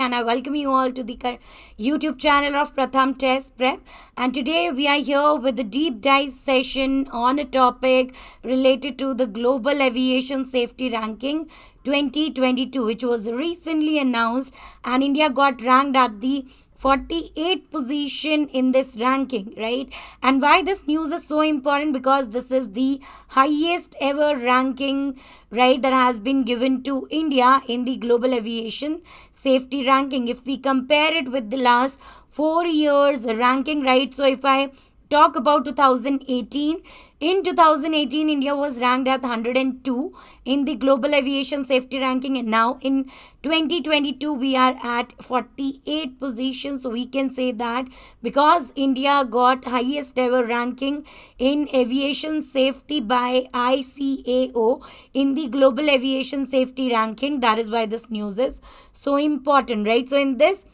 and I welcome you all to the YouTube channel of Pratham Test Prep. And today we are here with a deep dive session on a topic related to the Global Aviation Safety Ranking 2022, which was recently announced, and India got ranked at the 48th position in this ranking, right? And why this news is so important, because this is the highest ever ranking, right, that has been given to India in the global aviation safety ranking. If we compare it with the last 4 years ranking, right? So if I talk about 2018, in 2018 India was ranked at 102 in the global aviation safety ranking, and now in 2022 we are at 48 position. So we can say that because India got highest ever ranking in aviation safety by ICAO in the global aviation safety ranking, that is why this news is so important, right? So in this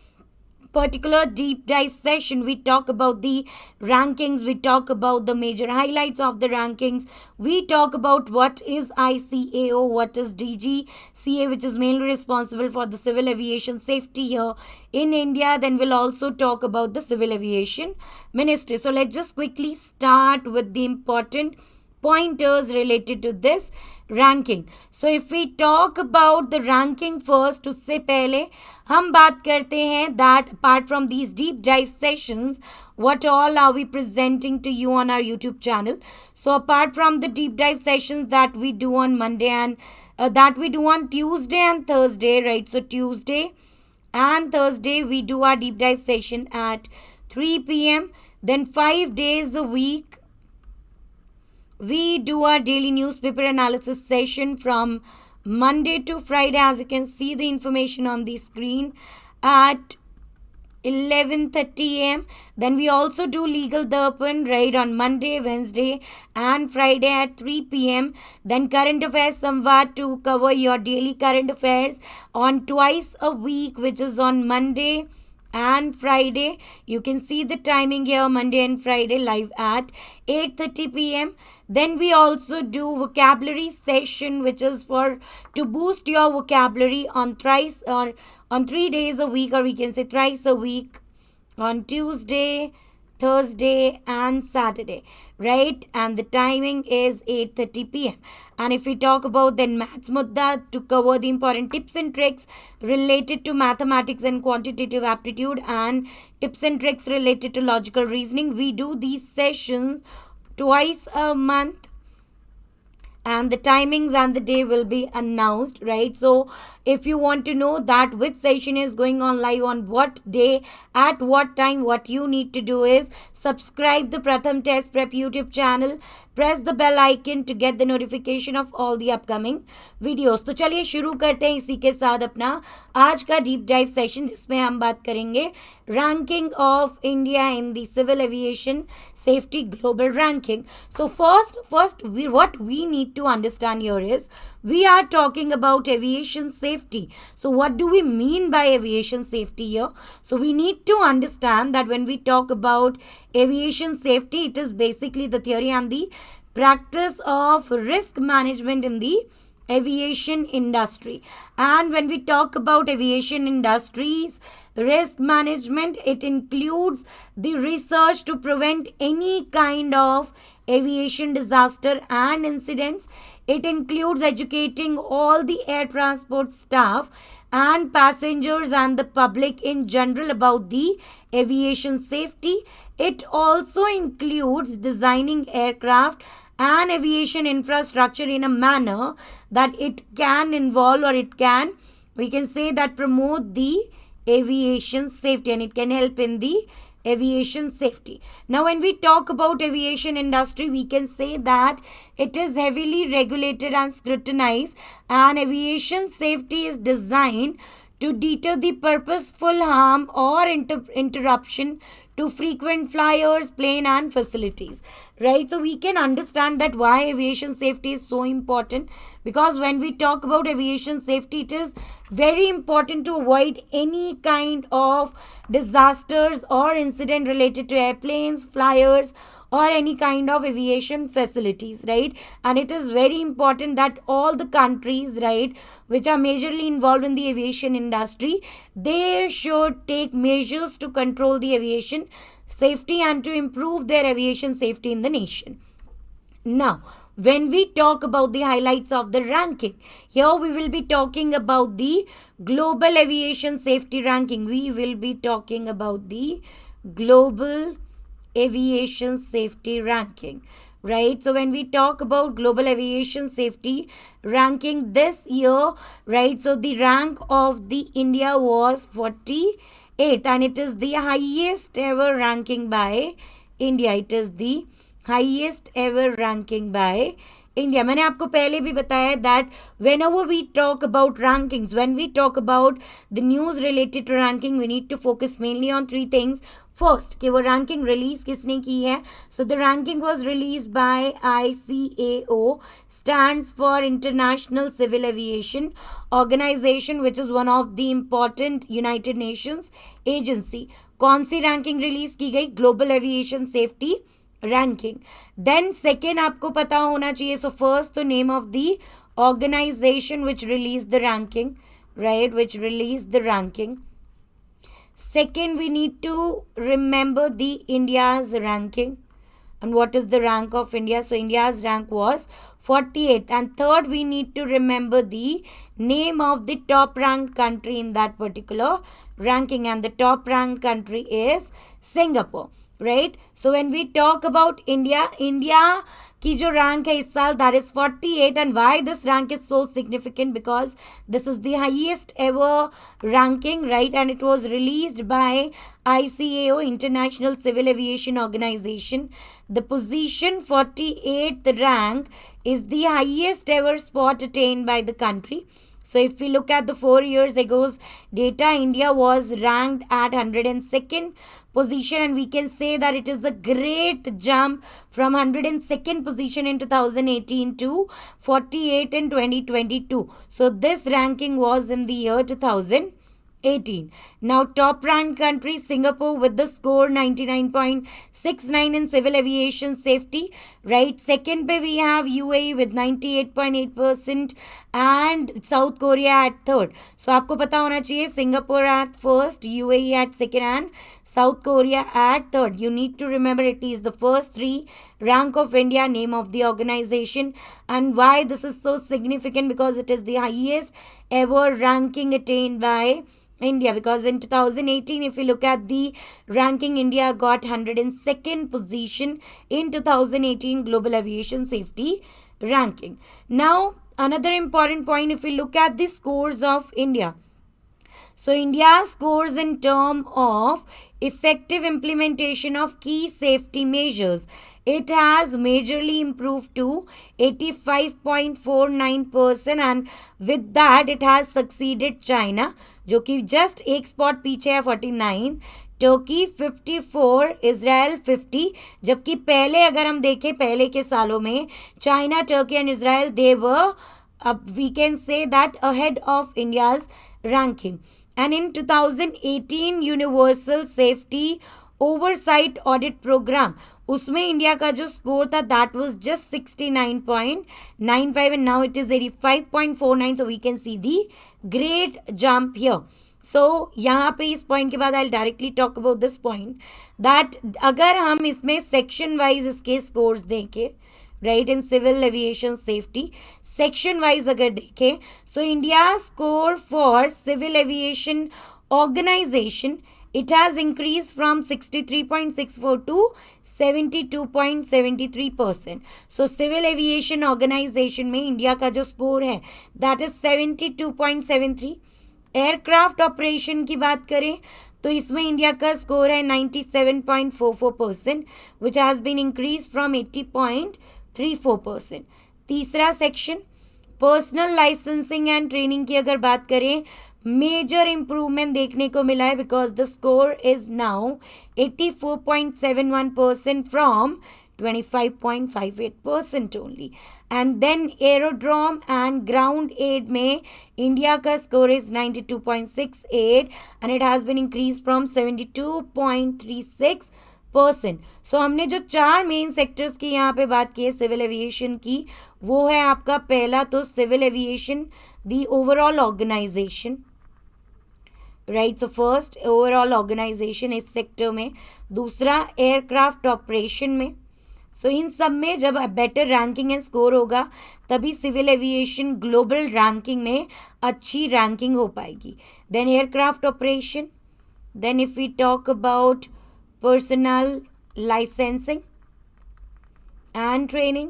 particular deep dive session, we talk about the rankings, we talk about the major highlights of the rankings, we talk about what is ICAO, what is DGCA, which is mainly responsible for the civil aviation safety here in India. Then we'll also talk about the civil aviation ministry. So let's just quickly start with the important pointers related to this ranking. So if we talk about the ranking first, उससे पहले हम बात करते हैं that apart from these deep dive sessions, what all are we presenting to you on our YouTube channel. So apart from the deep dive sessions that we do on Monday and that we do on Tuesday and Thursday, right? So Tuesday and Thursday we do our deep dive session at 3 p.m. Then 5 days a week we do our daily newspaper analysis session from Monday to Friday, as you can see the information on the screen, at 11:30 a.m. Then we also do legal darpan, right, on Monday, Wednesday and Friday at 3 p.m. Then current affairs samvad to cover your daily current affairs on twice a week, which is on Monday and Friday. You can see the timing here, Monday and Friday, live at 8:30 p.m. Then we also do vocabulary session, which is for to boost your vocabulary on thrice or on 3 days a week, or we can say thrice a week, on Tuesday, Thursday and Saturday, right? And the timing is 8:30 p.m. And if we talk about then maths mudda, to cover the important tips and tricks related to mathematics and quantitative aptitude, and tips and tricks related to logical reasoning, we do these sessions twice a month, and the timings and the day will be announced, right? So if you want to know that which session is going on live on what day at what time, what you need to do is subscribe the Pratham Test Prep YouTube channel, press the bell icon to get the notification of all the upcoming videos. तो चलिए शुरू करते हैं इसी के साथ अपना आज का डीप डाइव सेशन, जिसमें हम बात करेंगे ranking of India in the civil aviation safety global ranking. So first what we need to understand here is we are talking about aviation safety. So what do we mean by aviation safety here? So we need to understand that when we talk about aviation safety, it is basically the theory and the practice of risk management in the aviation industry. And when we talk about aviation industries risk management, it includes the research to prevent any kind of aviation disaster and incidents. It includes educating all the air transport staff and passengers and the public in general about the aviation safety. It also includes designing aircraft and aviation infrastructure in a manner that it can involve, or it can, we can say that, promote the aviation safety, and it can help in the aviation safety. Now when we talk about aviation industry, we can say that it is heavily regulated and scrutinized, and aviation safety is designed to deter the purposeful harm or interruption to frequent flyers, plane and facilities, right? So we can understand that why aviation safety is so important, because when we talk about aviation safety, it is very important to avoid any kind of disasters or incident related to airplanes, flyers or any kind of aviation facilities, right? And it is very important that all the countries, right, which are majorly involved in the aviation industry, they should take measures to control the aviation safety and to improve their aviation safety in the nation. Now, when we talk about the highlights of the ranking, here we will be talking about the global aviation safety ranking. We will be talking about the global aviation safety ranking, right? So when we talk about global aviation safety ranking this year, right, so the rank of the India was 48th, and it is the highest ever ranking by India. It is the highest ever ranking by India. मैंने आपको पहले भी बताया that whenever we talk about rankings, when we talk about the news related to ranking, we need to focus mainly on three things. First, कि वो ranking release किसने की है? So the ranking was released by ICAO, stands for International Civil Aviation Organization, which is one of the important United Nations agency. कौन सी ranking release की गई? Global Aviation Safety ranking. Then second आपको पता होना चाहिए. So first the name of the organization which released the ranking, right, which released the ranking. Second, we need to remember the India's ranking. And what is the rank of India? So India's rank was 48th. And third, we need to remember the name of the top ranked country in that particular ranking. And the top ranked country is Singapore, right? So when we talk about India की जो rank है इस साल, that is 48. And why this rank is so significant? Because this is the highest ever ranking, right? And it was released by ICAO, International Civil Aviation Organization. The position 48th rank is the highest ever spot attained by the country. So if we look at the 4 years ago's data, India was ranked at 102nd position, and we can say that it is a great jump from 102nd position in 2018 to 48 in 2022. So this ranking was in the year 2018. Now top ranked country Singapore with the score 99.69 in civil aviation safety, right? Second pe we have UAE with 98.8% and South Korea at third. So आपको पता होना चाहिए Singapore at first, UAE at second and South Korea at third. You need to remember it is the first three, rank of India, name of the organization. And why this is so significant? Because it is the highest ever ranking attained by India. Because in 2018, if you look at the ranking, India got 102nd position in 2018 Global Aviation Safety ranking. Now, another important point, if we look at the scores of India. So India scores in terms of effective implementation of key safety measures. It has majorly improved to 85.49%, and with that it has succeeded China, जो कि just एक spot पीछे है 49, Turkey 54, Israel 50. जबकि पहले अगर हम देखें पहले के सालों में China, Turkey and Israel, they were we can say that ahead of India's ranking. And in 2018 Universal Safety Oversight Audit Program, उसमें इंडिया का जो स्कोर था that was just 69.95 and now it is 85.49. So we can see the great jump here. So यहाँ पे इस point के बाद I'll directly talk about this point that अगर हम इसमें सेक्शन वाइज इसके स्कोर्स देखें, right, in civil aviation safety, section wise अगर देखें, so India score for civil aviation organization, it has increased from 63.64 to 72.73%. So civil aviation organization में India का जो स्कोर है that is 72.73. एयरक्राफ्ट ऑपरेशन की बात करें तो इसमें इंडिया का स्कोर है 97.44%, which has been increased from 80.34%. तीसरा section personal licensing and training की अगर बात करें, मेजर इंप्रूवमेंट देखने को मिला है because the score is now 84.71% फ्रॉम 25.58% only. And then aerodrome and ground aid में इंडिया का score is 92.68 and it has been increased from 72.36% percent. So हमने जो 4 मेन सेक्टर्स की यहाँ पे बात की है सिविल एविएशन की, वो है आपका पहला तो civil aviation the overall organisation, right. So first overall organisation इस सेक्टर में, दूसरा एयरक्राफ्ट ऑपरेशन में. सो इन सब में जब बेटर रैंकिंग एंड स्कोर होगा तभी सिविल एविएशन ग्लोबल रैंकिंग में अच्छी रैंकिंग हो पाएगी. Then aircraft operation, then if we talk about personal licensing and training,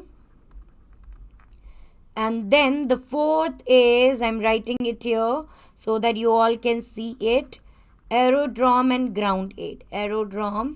and then the fourth is, I'm writing it here so that you all can see it, aerodrome and ground aid. Aerodrome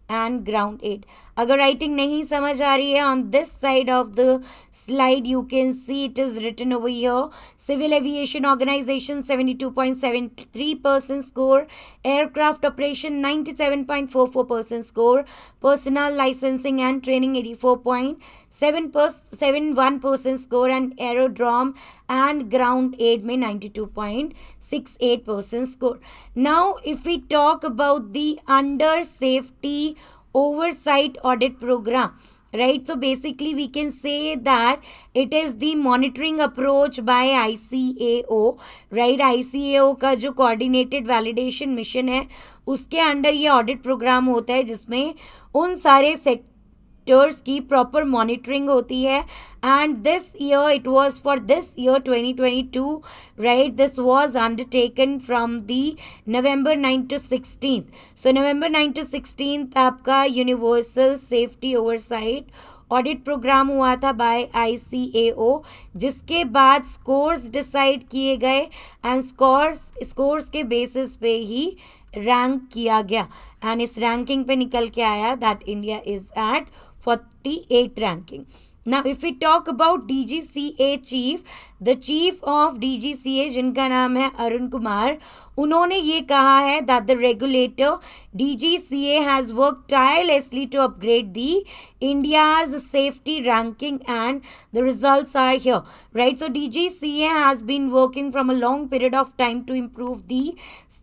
and ground aid. अगर writing नहीं समझ आ रही है, on this side of the slide you can see it is written over here. Civil Aviation Organization 72.73% score, Aircraft Operation 97.44% score, Personnel Licensing and Training 84.71% score, and Aerodrome and Ground Aid में 92.68% score. Now if we talk about the under safety oversight audit program, right, so basically we can say that it is the monitoring approach by ICAO, right. ICAO का जो coordinated validation mission है उसके under ये audit programme होता है जिसमें उन सारे सेक्टर्स की प्रॉपर मॉनिटरिंग होती है. And this year it was for this year 2022, right. This was undertaken from the November 9 to 16th. So November 9 to 16th आपका universal safety oversight audit programme हुआ था बाय ICAO, जिसके बाद scores decide किए गए and scores के basis पे ही rank किया गया. एंड इस रैंकिंग पे निकल के आया that India is at 48th ranking. Now if we talk about DGCA chief, the chief of DGCA जिनका नाम है अरुण कुमार, उन्होंने ये कहा है that the regulator DGCA has worked tirelessly to upgrade the India's safety ranking and the results are here, right. So DGCA has been working from a long period of time to improve the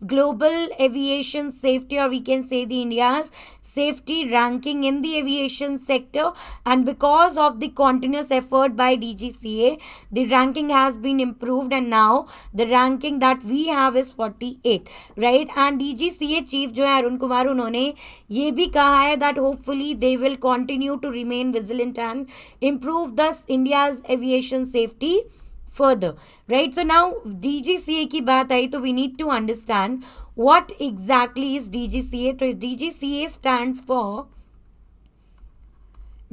global aviation safety, or we can say the India's safety ranking in the aviation sector, and because of the continuous effort by DGCA the ranking has been improved and now the ranking that we have is 48, right. And DGCA chief जो है अरुण कुमार, उन्होंने ये भी कहा है that hopefully they will continue to remain vigilant and improve thus India's aviation safety further, right. So now DGCA की बात आई तो we need to understand what exactly is DGCA. तो DGCA stands for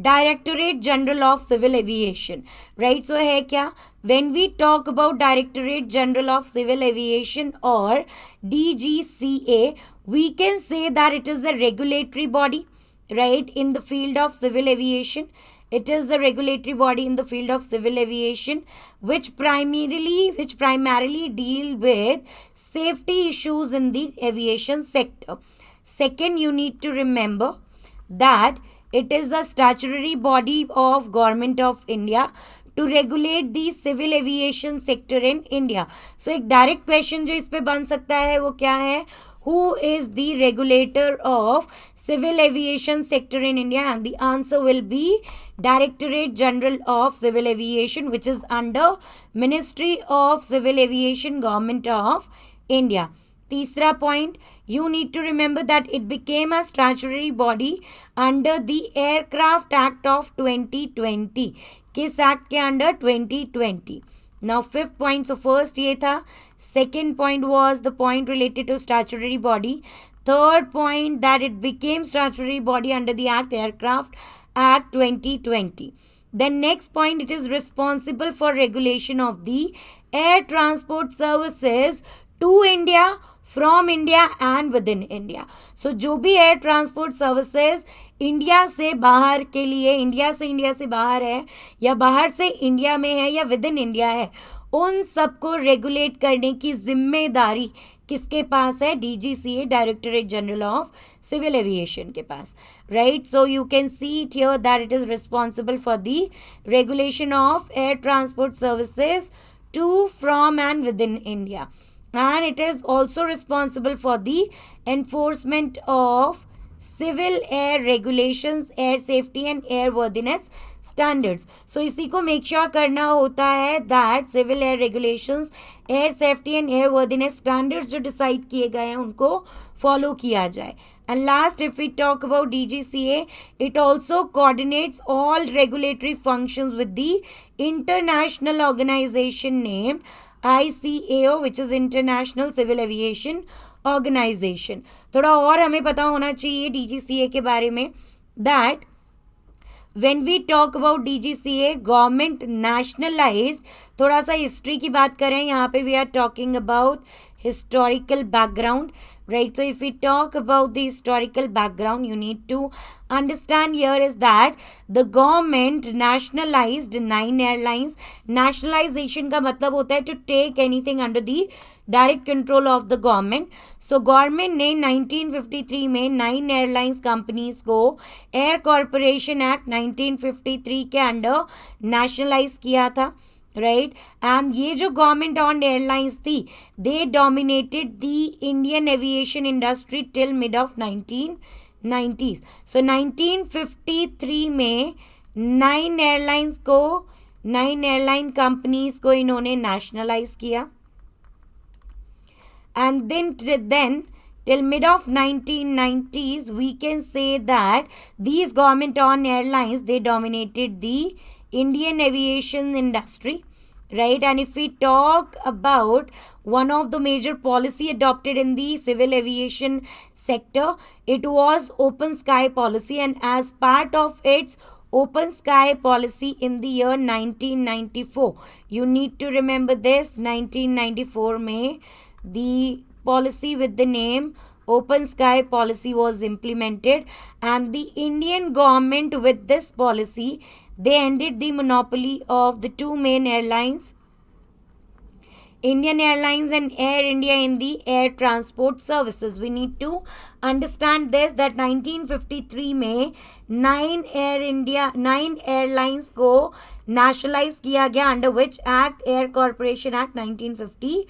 Directorate General of Civil Aviation, right. So है क्या, when we talk about Directorate General of Civil Aviation or DGCA, we can say that it is a regulatory body, right, in the field of civil aviation. It is the regulatory body in the field of civil aviation which primarily deal with safety issues in the aviation sector. Second, you need to remember that it is a statutory body of Government of India to regulate the civil aviation sector in India. So एक direct question जो इस पे बन सकता है वो क्या है, who is the regulator of civil aviation sector in India, and the answer will be Directorate General of Civil Aviation, which is under Ministry of Civil Aviation, Government of India. तीसरा point, you need to remember that it became a statutory body under the Aircraft Act of 2020. किस act के under, 2020. Now fifth point, so first ये था, second point was the point related to statutory body, third point that it became statutory body under the Act, Aircraft Act 2020. Then next point, it is responsible for regulation of the air transport services to India, from India and within India. So जो भी air transport services India से बाहर के लिए, India से बाहर है या बाहर से इंडिया में है या विद इन इंडिया है, उन सबको रेगुलेट करने की जिम्मेदारी किसके पास है, DGCA, directorate general of civil aviation के पास, right. So you can see it here that it is responsible for the regulation of air transport services to, from and with in India. And it is also responsible for the enforcement of civil air regulations, air safety and airworthiness standards. So इसी को make sure करना होता है that civil air regulations, air safety and airworthiness standards जो decide किए गए हैं उनको फॉलो किया जाए. And last, if we talk about DGCA, it also coordinates all regulatory functions with the international organization named ICAO, which is International Civil Aviation Organization. थोड़ा और हमें पता होना चाहिए DGCA के बारे में, that when we talk about DGCA, government nationalized. थोड़ा सा हिस्ट्री की बात करें यहाँ पे, we are talking about historical background, right? So if we talk about the historical background, you need to understand here is that the government nationalized 9 airlines. Nationalization का मतलब होता है to take anything under the direct control of the government. So government ने 1953 में 9 airlines companies को air corporation act 1953 के under nationalise किया था, राइट. एंड ये जो गवर्नमेंट ऑन एयरलाइंस थी, दे dominated the Indian aviation industry till mid of 1990s. सो 1953 में 9 एयरलाइन कंपनीज को इन्होंने नेशनलाइज किया. And then till mid of 1990s, we can say that these government-owned airlines, they dominated the Indian aviation industry, right? And if we talk about one of the major policy adopted in the civil aviation sector, it was open sky policy. And as part of its open sky policy in the year 1994, you need to remember this, 1994 में the policy with the name open sky policy was implemented, and the Indian government with this policy, they ended the monopoly of the two main airlines, Indian Airlines and Air India, in the air transport services. We need to understand this, that 1953 में 9 airlines को nationalise किया गया under which act, air corporation act 1953.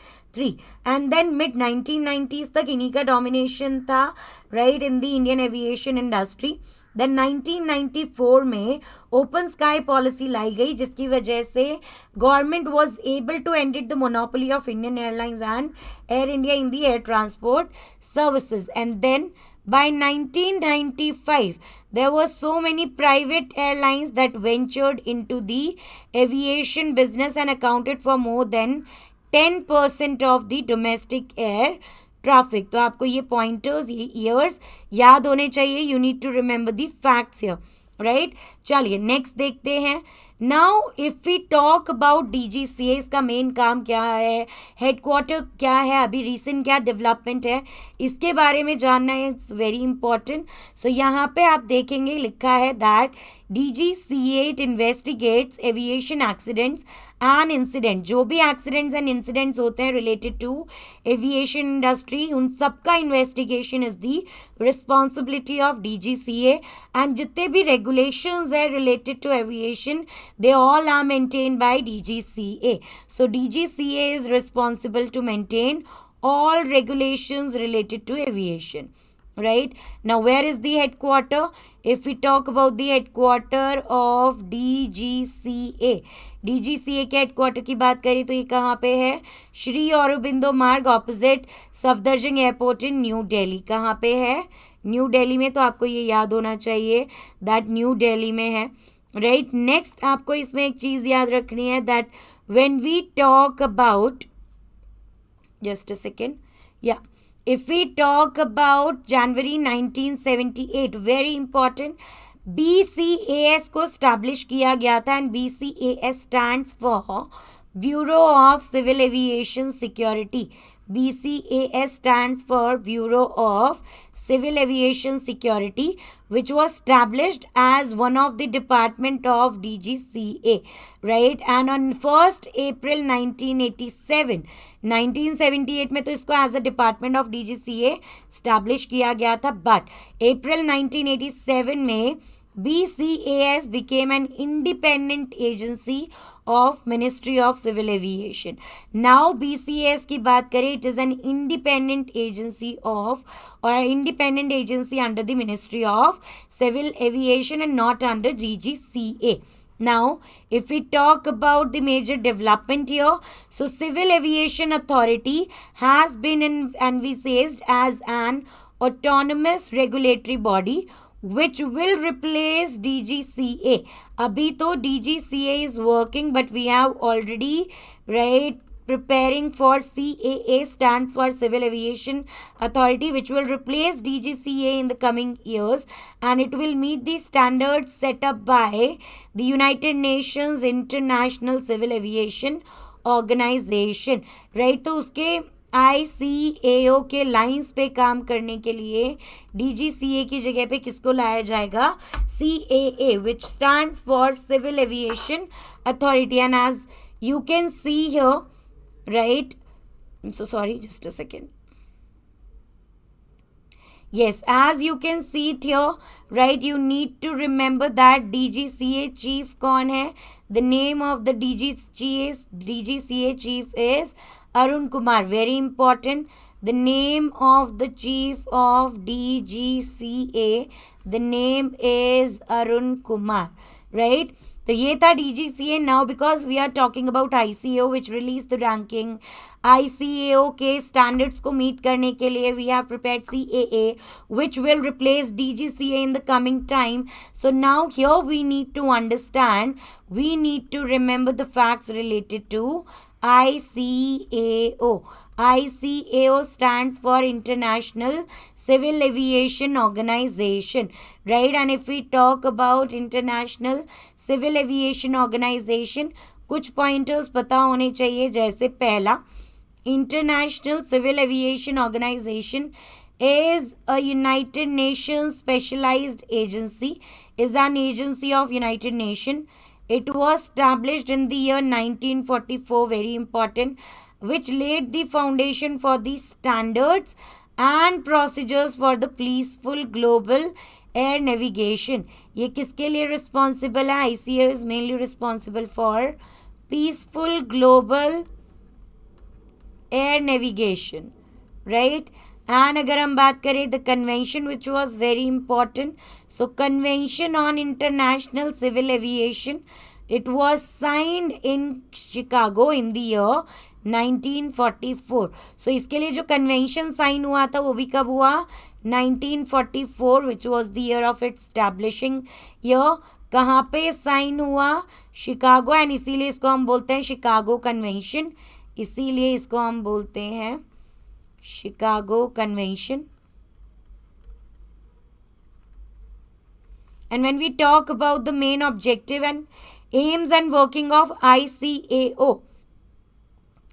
And then mid 1990s तक इन्हीं का domination था, right, in the Indian aviation industry. Then 1994 में open sky policy लाई गई, जिसकी वजह से government was able to ended the monopoly of Indian Airlines and Air India in the air transport services. And then by 1995 there were so many private airlines that ventured into the aviation business and accounted for more than 10% of the domestic air traffic. तो आपको ये pointers, ये years याद होने चाहिए. You need to remember the facts here, right. चलिए next देखते हैं. Now if we talk about DGCA, इसका मेन काम क्या है, हेडक्वार्टर क्या है, अभी रिसेंट क्या डेवलपमेंट है, इसके बारे में जानना है. It's very important. सो यहाँ पे आप देखेंगे लिखा है that DGCA it investigates aviation accidents and incident. जो भी एक्सीडेंट्स एंड इंसिडेंट्स होते हैं रिलेटेड टू एविएशन इंडस्ट्री, उन सबका investigation is the responsibility of DGCA. And जितने भी रेगुलेशंस है related to aviation, they all are maintained by DGCA. So DGCA is responsible to maintain all regulations related to aviation, right? Now where is the headquarter? If we talk about the headquarter of DGCA के headquarter की बात करें तो ये कहाँ पे है, श्री औरबिंदो मार्ग ऑपोजिट सफदरजंग एयरपोर्ट इन न्यू दिल्ली. कहाँ पे है, न्यू दिल्ली में. तो आपको ये याद होना चाहिए दैट न्यू दिल्ली में है, राइट. नेक्स्ट आपको इसमें एक चीज़ याद रखनी है that when we talk about, just a second, या if we talk about January 1978, very important, BCAS को स्टैब्लिश किया गया था. And BCAS stands for Bureau of Civil Aviation Security. BCAS stands for Bureau of Civil Aviation Security, which was established as one of the department of DGCA, right? And on 1st April 1978 में तो इसको as a department of DGCA establish किया गया था. But अप्रैल 1987 में BCAS became an independent agency of Ministry of Civil Aviation. Now BCAS की बात करें, it is an independent agency of or an independent agency under the Ministry of Civil Aviation and not under DGCA. Now, if we talk about the major development here, so Civil Aviation Authority has been envisaged as an autonomous regulatory body which will replace DGCA. Abhi to DGCA is working, but we have already, right, preparing for CAA, stands for Civil Aviation Authority, which will replace DGCA in the coming years, and it will meet the standards set up by the United Nations International Civil Aviation Organization, right? तो उसके ICAO के lines पे काम करने के लिए DGCA की जगह पे किसको लाया जाएगा? CAA, which stands for Civil Aviation Authority. And as you can see here, right, I'm so sorry, just a second. Yes, as you can see it here, right, you need to remember that DGCA chief कौन है? The name of the DGCA chief is Arun Kumar. Very important. The name of the chief of DGCA, the name is Arun Kumar, right? तो ये था DGCA. Now because we are talking about ICAO which released the ranking, ICAO के standards को meet करने के लिए we have prepared CAA which will replace DGCA in the coming time. So now here we need to understand, we need to remember the facts related to ICAO. ICAO stands for International Civil Aviation Organization, right? And if we talk about International Civil Aviation Organization, कुछ pointers पता होने चाहिए. जैसे पहला, International Civil Aviation Organization is a United Nations specialized agency, is an agency of United Nations. It was established in the year 1944, very important, which laid the foundation for the standards and procedures for the peaceful global air navigation. ये किसके लिए responsible है? ICAO is mainly responsible for peaceful global air navigation, right? And अगर हम बात करें the convention which was very important, so Convention on International Civil Aviation, it was signed in Chicago in the year 1944. So इसके लिए जो convention sign हुआ था वो भी कब हुआ? 1944, which was the year of its establishing year. कहाँ पे साइन हुआ? शिकागो. एंड इसीलिए इसको हम बोलते हैं शिकागो कन्वेंशन. इसीलिए इसको हम बोलते हैं Chicago convention. And when we talk about the main objective and aims and working of ICAO,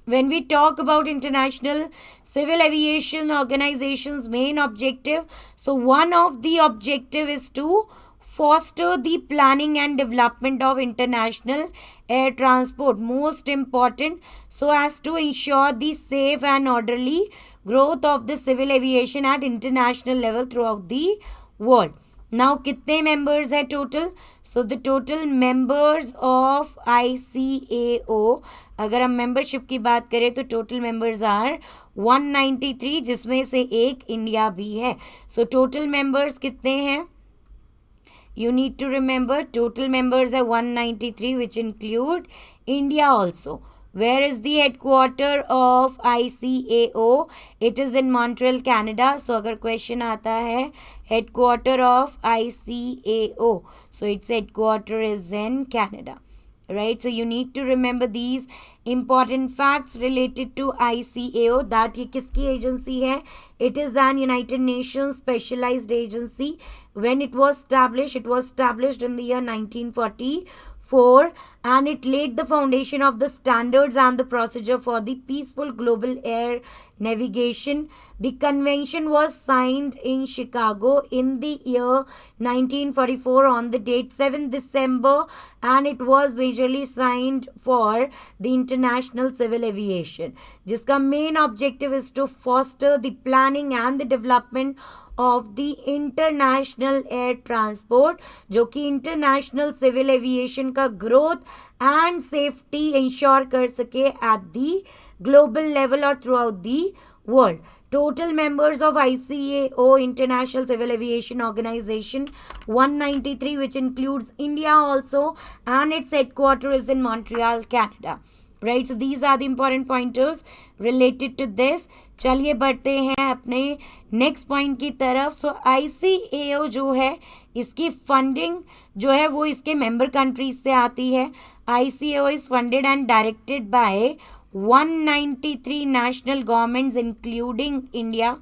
when we talk about International Civil Aviation Organization's main objective, so one of the objective is to foster the planning and development of international air transport, most important, so as to ensure the safe and orderly growth of the civil aviation at international level throughout the world. Now कितने members है total? So the total members of ICAO, अगर हम membership की बात करें तो total members are 193, जिसमें से एक इंडिया भी है. So total members कितने हैं? You need to remember total members are 193, which include India also. Where is the headquarter of ICAO? It is in Montreal, Canada. So अगर question आता है headquarter of ICAO, so its headquarter is in Canada, right? So you need to remember these important facts related to ICAO, that ये किसकी agency है? It is an United Nations specialized agency. When it was established in the year 1944, and it laid the foundation of the standards and the procedure for the peaceful global air navigation. The convention was signed in Chicago in the year 1944 on the date 7 December, and it was majorly signed for the international civil aviation, जिसका main objective is to foster the planning and the development of the international air transport, जो कि international civil aviation का growth and safety ensure कर सके at the global level or throughout the world. Total members of ICAO, International Civil Aviation Organization, 193, which includes India also, and its headquarters is in Montreal, Canada. Right, so these are the important pointers related to this. चलिए बढ़ते हैं अपने next point की तरफ. सो ICAO जो है इसकी funding जो है वो इसके मेंबर कंट्रीज से आती है. ICAO is funded and directed by 193 national governments including India,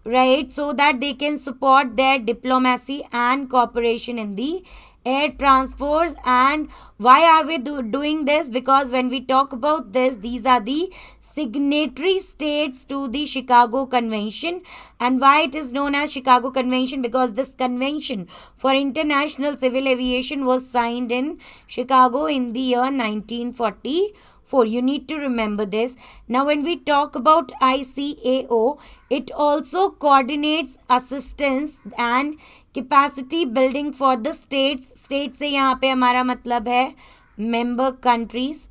right, so that they can support their diplomacy and cooperation in the air transports. And why are we doing this? Because when we talk about this, these are the signatory states to the Chicago Convention. And why it is known as Chicago Convention? Because this convention for international civil aviation was signed in Chicago in the year 1944. You need to remember this. Now when we talk about ICAO, it also coordinates assistance and capacity building for the states. States से यहाँ पे हमारा मतलब है member countries,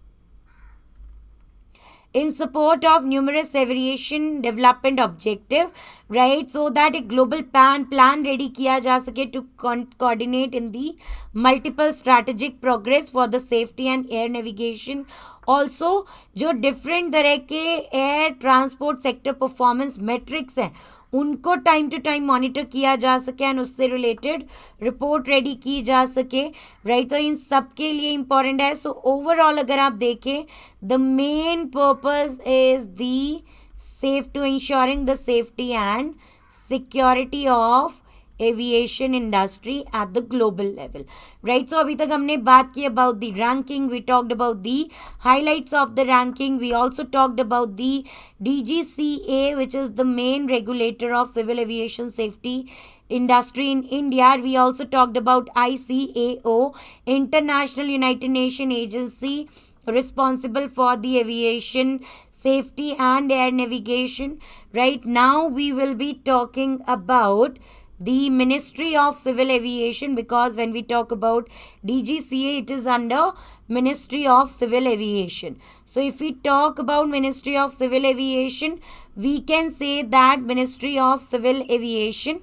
in support of numerous aviation development objective, right, so that a global plan ready किया जा सके to coordinate in the multiple strategic progress for the safety and air navigation. Also जो different तरह के air transport sector performance metrics हैं उनको time to time monitor किया जा सके एंड उससे रिलेटेड रिपोर्ट रेडी की जा सके, राइट. तो इन सब के लिए इम्पॉर्टेंट है. सो ओवरऑल अगर आप देखें, the main purpose is the safe to insuring the safety and security of aviation industry at the global level, right. So अभी तक हमने बात की about the ranking, we talked about the highlights of the ranking, we also talked about the DGCA, which is the main regulator of civil aviation safety industry in India. We also talked about ICAO, International United Nations Agency responsible for the aviation safety and air navigation. Right now we will be talking about the Ministry of Civil Aviation, because when we talk about DGCA, it is under Ministry of Civil Aviation. So if we talk about Ministry of Civil Aviation, we can say that Ministry of Civil Aviation,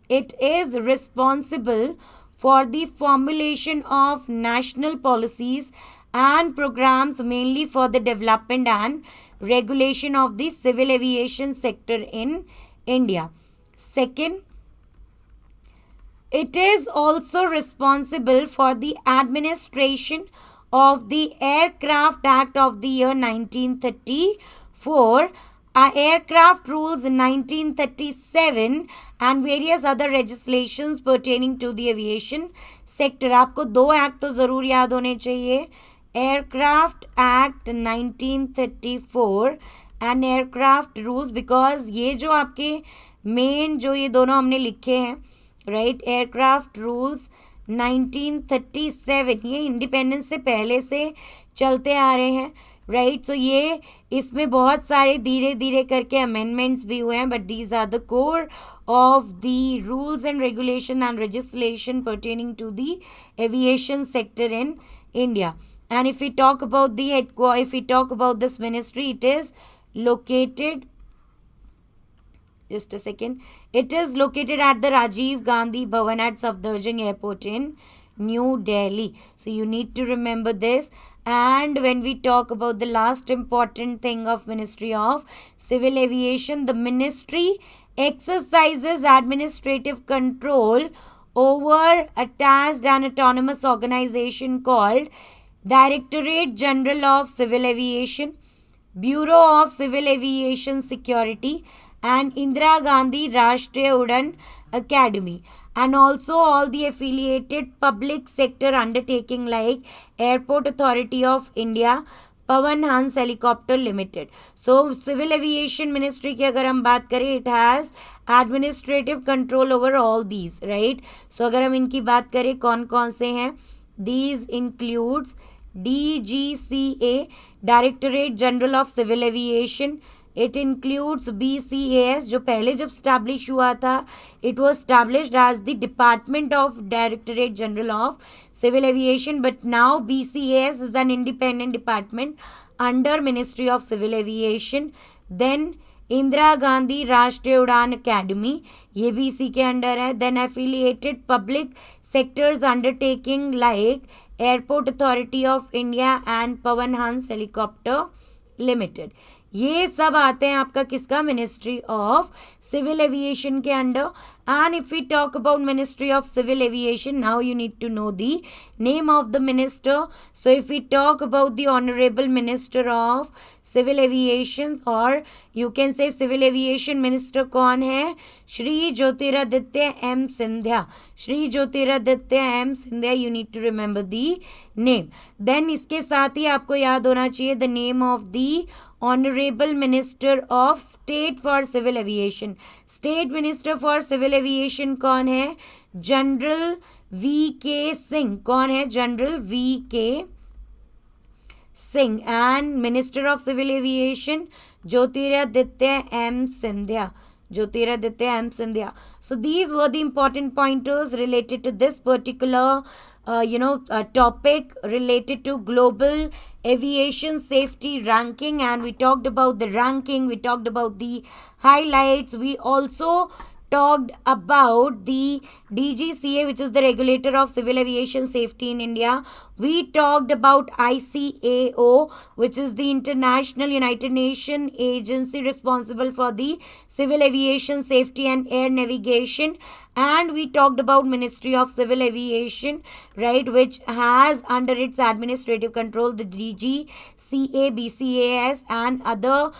it is responsible for the formulation of national policies and programs, mainly for the development and regulation of the civil aviation sector in India. Second, it is also responsible for the administration of the Aircraft Act of the year 1934, Aircraft Rules in 1937 and various other legislations pertaining to the aviation sector. आपको दो act तो ज़रूर याद होने चाहिए, Aircraft Act 1934 and Aircraft Rules, because ये जो आपके मेन जो ये दोनों हमने लिखे हैं, राइट, एयरक्राफ्ट रूल्स 1937, ये इंडिपेंडेंस से पहले से चलते आ रहे हैं, राइट. सो ये इसमें बहुत सारे धीरे धीरे करके अमेंडमेंट्स भी हुए हैं, but these are the core of the rules and regulation and legislation pertaining to the aviation sector in India. And if we talk about this ministry, it is located, just a second, it is located at the Rajiv Gandhi Bhavan at Safdarjung Airport in New Delhi. So you need to remember this. And when we talk about the last important thing of Ministry of Civil Aviation, the ministry exercises administrative control over a tasked and autonomous organization called Directorate General of Civil Aviation, Bureau of Civil Aviation Security, and Indira Gandhi Rashtriya Udan Academy, and also all the affiliated public sector undertaking like Airport Authority of India, Pawan Hans helicopter limited. So civil aviation ministry की अगर हम बात करें, it has administrative control over all these, right. So अगर हम इनकी बात करें कौन कौन से हैं, these includes DGCA, directorate general of civil aviation. It includes BCAS, जो पहले जब स्टैब्लिश हुआ था, it was established as the department of directorate general of civil aviation, but now BCAS is an independent department under ministry of civil aviation. Then Indira Gandhi Rashtriya Udan academy, ये भी इसी के under है. Then affiliated public sectors undertaking like Airport Authority of India and Pawan Hans helicopter limited, ये सब आते हैं आपका किसका, मिनिस्ट्री ऑफ सिविल एविएशन के under. And if we talk about ministry of civil aviation, now you need to know the name of the minister. So if we talk about the honourable minister of civil aviation, और you can say civil aviation minister कौन है, Shri Jyotiraditya M Scindia. Shri Jyotiraditya M Scindia, you need to remember the name. Then इसके साथ ही आपको याद होना चाहिए the name of the honourable minister of state for civil aviation. State minister for civil aviation कौन है, जनरल VK सिंह. कौन है, general VK Singh. And minister of civil aviation Jyotiraditya M Scindia. Jyotiraditya M Scindia. So these were the important pointers related to this particular topic related to global aviation safety ranking, and we talked about the ranking, we talked about the highlights, we also talked about the DGCA, which is the regulator of civil aviation safety in India. We talked about ICAO, which is the International United Nations agency responsible for the civil aviation safety and air navigation. And we talked about Ministry of Civil Aviation, right, which has under its administrative control the DGCA, BCAS and other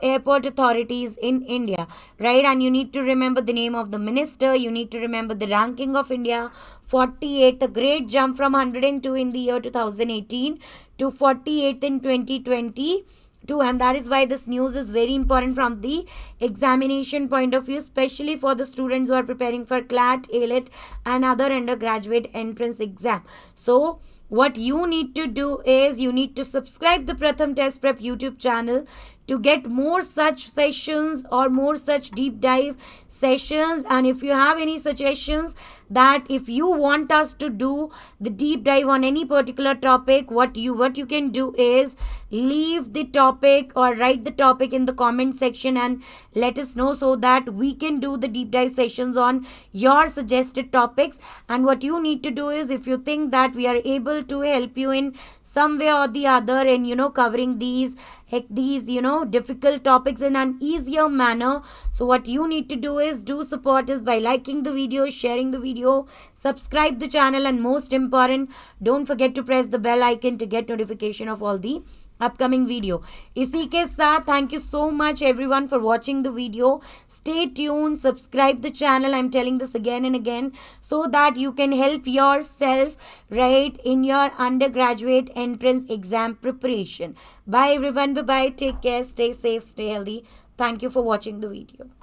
airport authorities in India, right. And you need to remember the name of the minister, you need to remember the ranking of India, 48th, a great jump from 102 in the year 2018 to 48th in 2022, and that is why this news is very important from the examination point of view, especially for the students who are preparing for CLAT, AILET and other undergraduate entrance exam. So what you need to do is you need to subscribe the Pratham Test Prep YouTube channel to get more such sessions or more such deep dive sessions. And if you have any suggestions that if you want us to do the deep dive on any particular topic, what you can do is leave the topic or write the topic in the comment section and let us know, so that we can do the deep dive sessions on your suggested topics. And what you need to do is, if you think that we are able to help you in some way or the other in covering these difficult topics in an easier manner, so what you need to do is do support us by liking the video, sharing the video, subscribe the channel, and most important, don't forget to press the bell icon to get notification of all the upcoming video. इसी के साथ thank you so much everyone for watching the video. Stay tuned, subscribe the channel, I'm telling this again and again, so that you can help yourself right in your undergraduate entrance exam preparation. Bye everyone, bye bye, take care, stay safe, stay healthy. Thank you for watching the video.